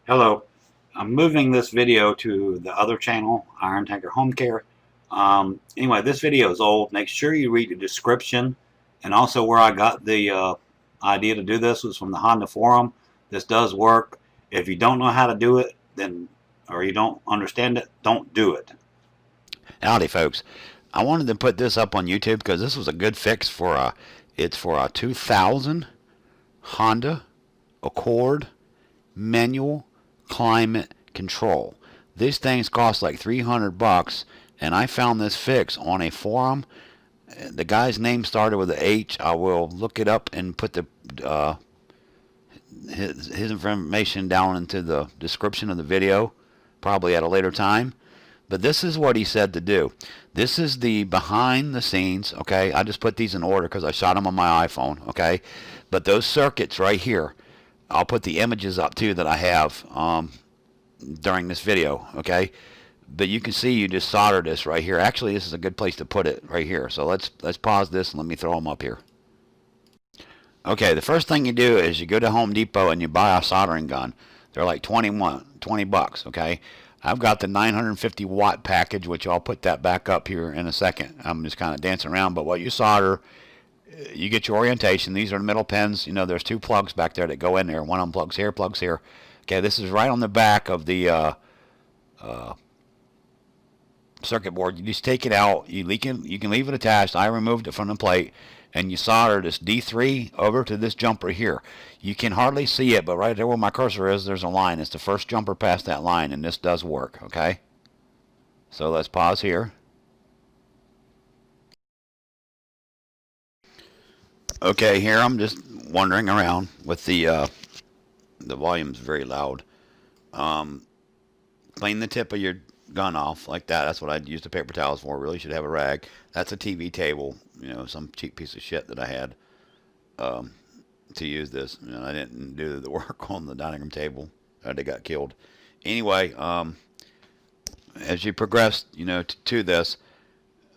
Hello, I'm moving this video to the other channel, Iron Tanker Home Care. Anyway, this video is old. Make sure you read the description, and also where I got the idea to do this was from the Honda forum. This does work. If you don't know how to do it, then or you don't understand it, don't do it. Howdy, folks. I wanted to put this up on YouTube because this was a good fix for it's for a 2000 Honda Accord manual climate control. These things cost like 300 bucks, and I found this fix on a forum. The guy's name started with a H. I will look it up and put the his information down into the description of the video, probably at a later time. But this is what he said to do. This is the behind the scenes, okay? I just put these in order because I shot them on my iPhone, okay? But those circuits right here, I'll put the images up too that I have during this video, okay? But you can see you just solder this right here. Actually, this is a good place to put it right here. So let's pause this and let me throw them up here. Okay, the first thing you do is you go to Home Depot and you buy a soldering gun. They're like 20 bucks, okay? I've got the 950 watt package, which I'll put that back up here in a second. I'm just kind of dancing around, but what you solder, you get your orientation. These are the middle pins. You know, there's two plugs back there that go in there. One of them plugs here, plugs here. Okay, this is right on the back of the circuit board. You just take it out. You can leave it attached. I removed it from the plate, and you solder this D3 over to this jumper here. You can hardly see it, but right there where my cursor is, there's a line. It's the first jumper past that line, and this does work, okay? So let's pause here. Okay, here I'm just wandering around with the volume's very loud. Clean the tip of your gun off like that. That's what I'd use the paper towels for. Really should have a rag. That's a TV table, you know, some cheap piece of shit that I had to use this. You know, I didn't do the work on the dining room table. They got killed. Anyway, as you progress, you know, to this,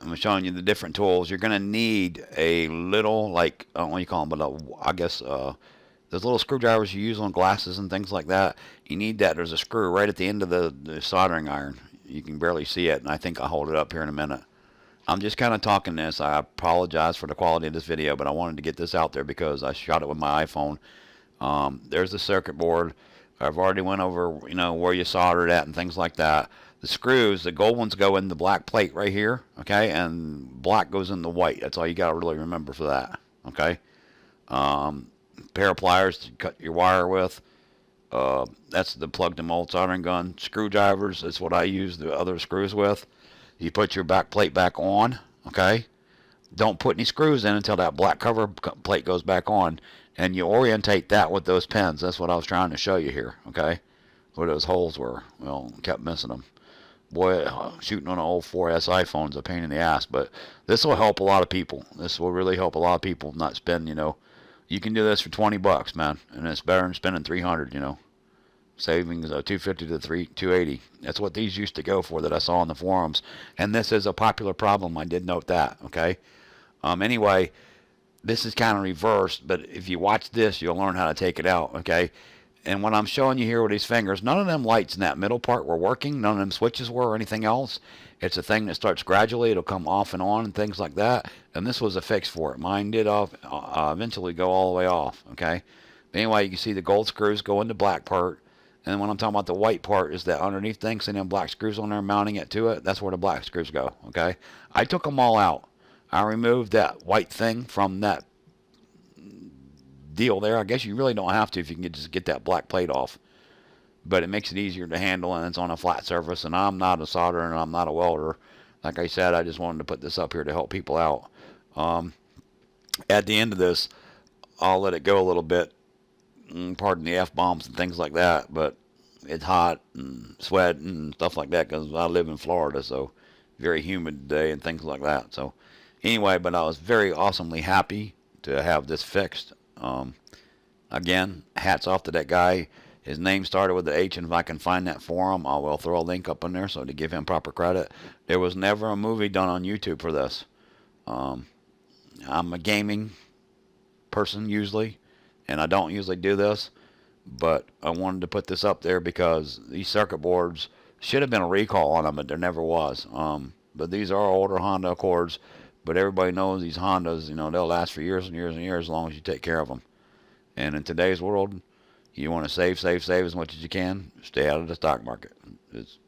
I'm showing you the different tools. You're going to need a little, like, I don't know what you call them, but I guess those little screwdrivers you use on glasses and things like that. You need that. There's a screw right at the end of the soldering iron. You can barely see it, and I think I'll hold it up here in a minute. I'm just kind of talking this. I apologize for the quality of this video, but I wanted to get this out there because I shot it with my iPhone. There's the circuit board. I've already went over, you know, where you soldered at and things like that. The screws, the gold ones go in the black plate right here, okay, and black goes in the white. That's all you got to really remember for that, okay. Pair of pliers to cut your wire with. That's the plug to mold soldering gun. Screwdrivers, that's what I use the other screws with. You put your back plate back on, okay. Don't put any screws in until that black cover plate goes back on, and you orientate that with those pins. That's what I was trying to show you here, okay, where those holes were. Well, kept missing them. Boy, shooting on an old 4S iPhone's a pain in the ass, but this will help a lot of people. This will really help a lot of people not spend, you know, you can do this for 20 bucks, man, and it's better than spending 300, you know. Savings of 250 to 280. That's what these used to go for that I saw on the forums, and this is a popular problem. I did note that, okay. Anyway, this is kind of reversed, but if you watch this, you'll learn how to take it out, okay. And what I'm showing you here with these fingers, none of them lights in that middle part were working. None of them switches were or anything else. It's a thing that starts gradually. It'll come off and on and things like that. And this was a fix for it. Mine did eventually go all the way off, okay. But anyway, you can see the gold screws go in the black part. And when I'm talking about the white part is that underneath thing, seeing them black screws on there mounting it to it, that's where the black screws go, okay. I took them all out. I removed that white thing from that deal there. I guess you really don't have to if you can just get that black plate off, but it makes it easier to handle, and it's on a flat surface. And I'm not a solderer and I'm not a welder. Like I said, I just wanted to put this up here to help people out. At the end of this, I'll let it go a little bit, pardon the F-bombs and things like that, but it's hot and sweat and stuff like that because I live in Florida, so very humid today and things like that. So anyway, but I was very awesomely happy to have this fixed. Again, hats off to that guy. His name started with the H, and if I can find that for him, I will throw a link up in there so to give him proper credit. There was never a movie done on YouTube for this. I'm a gaming person usually, and I don't usually do this, But I wanted to put this up there because these circuit boards should have been a recall on them, but there never was. But these are older Honda Accords, but everybody knows these Hondas, they'll last for years and years and years as long as you take care of them. And in today's world, you want to save as much as you can. Stay out of the stock market. It's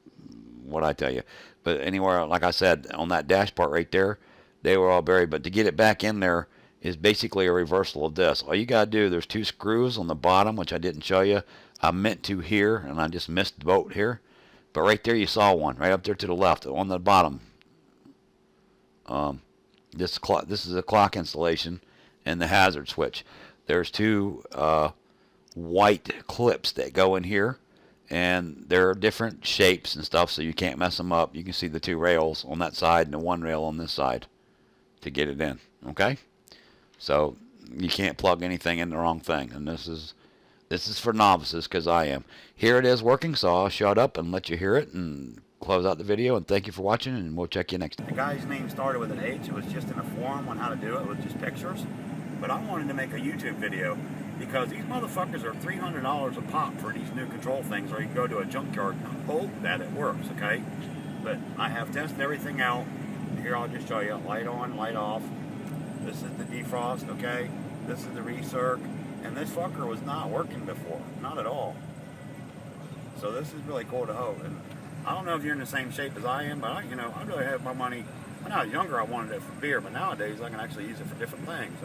what I tell you. But anywhere, like I said, on that dash part right there, they were all buried. But to get it back in there is basically a reversal of this. All you got to do, there's two screws on the bottom, which I didn't show you. I meant to here, and I just missed the boat here. But right there, you saw one, right up there to the left, on the bottom. Um, this is a clock installation and the hazard switch. There's two white clips that go in here, and they're different shapes and stuff, so you can't mess them up. You can see the two rails on that side and the one rail on this side to get it in. Okay, so you can't plug anything in the wrong thing, and this is for novices because I am. Here it is working, so I'll shut up and let you hear it and close out the video, and thank you for watching, and we'll check you next time. The guy's name started with an H. It was just in a forum on how to do it with just pictures. But I wanted to make a YouTube video because these motherfuckers are $300 a pop for these new control things, or you can go to a junkyard and hope that it works, okay? But I have tested everything out. Here, I'll just show you. Light on, light off. This is the defrost, okay? This is the recirc. And this fucker was not working before. Not at all. So this is really cool to hold. And I don't know if you're in the same shape as I am, but I really have my money. When I was younger, I wanted it for beer, but nowadays I can actually use it for different things.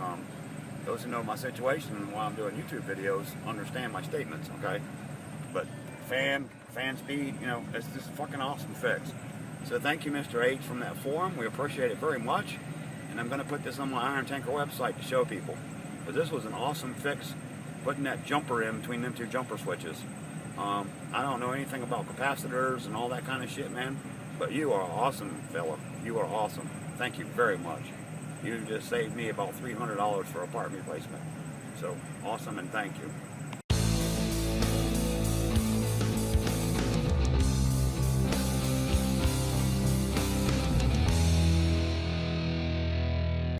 Those who know my situation and why I'm doing YouTube videos understand my statements, okay? But fan speed, it's just a fucking awesome fix. So thank you, Mr. H, from that forum. We appreciate it very much. And I'm going to put this on my Iron Tanker website to show people. But this was an awesome fix, putting that jumper in between them two jumper switches. I don't know anything about capacitors and all that kind of shit, man. But you are awesome, fella. You are awesome. Thank you very much. You just saved me about $300 for a part replacement. So, awesome, and thank you.